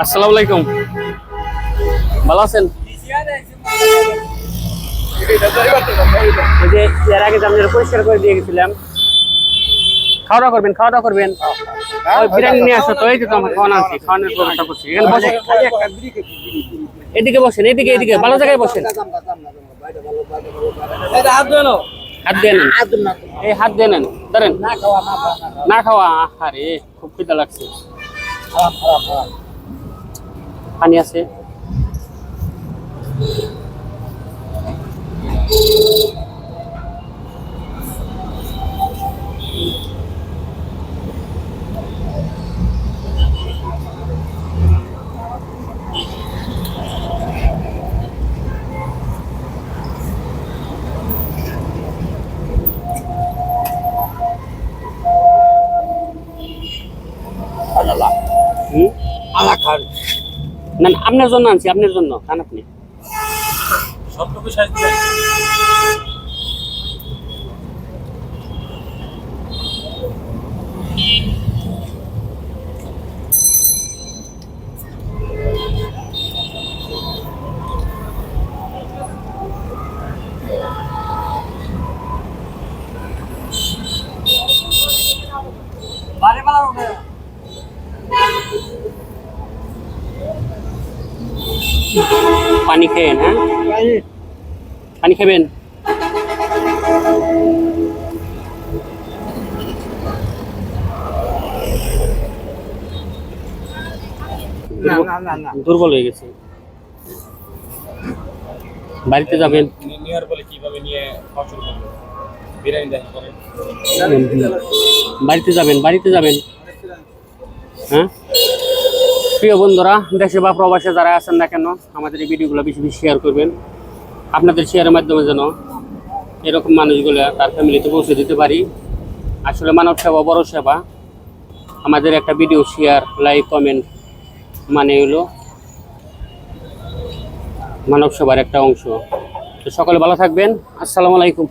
আসসালামু আলাইকুম, ভালো আছেন? এই যে এর আগে আপনারা পরিষ্কার করে দিয়ে গেছিলাম। খাওয়া দাওয়া করবেন। ওই বিরিয়ানি নিয়ে আসো তো, এই যে তো আমার খাওয়ানো আছে, খাওয়ানোর ব্যবস্থা করছি। এখানে বসেন, এদিকে বসেন, এদিকে ভালো জায়গায় বসেন। হাত দিয়ে নেন, এই হাত দিয়ে নেন, ধরেন। না খাওয়া, আরে খুব খিদা লাগছে। পানি আছে? না আপনার জন্য আনছি, আপনার জন্য খান আপনি। পানি খেয়েন, হ্যাঁ পানি খাবেন। দুর্বল হয়ে গেছে, বাড়িতে যাবেন। বাড়িতে যাবেন। হ্যাঁ প্রিয় বন্ধুরা, দেশে বা প্রবাসে যারা আছেন না কেন, আমাদের এই ভিডিওগুলো বেশি বেশি শেয়ার করবেন। আপনাদের শেয়ারের মাধ্যমে যেন এরকম মানুষগুলো তার ফ্যামিলিতে পৌঁছে দিতে পারি। আসলে মানব সেবা বড় সেবা। আমাদের একটা ভিডিও শেয়ার, লাইক, কমেন্ট মানে হলো মানব সেবার একটা অংশ। তো সকলে ভালো থাকবেন। আসসালামু আলাইকুম।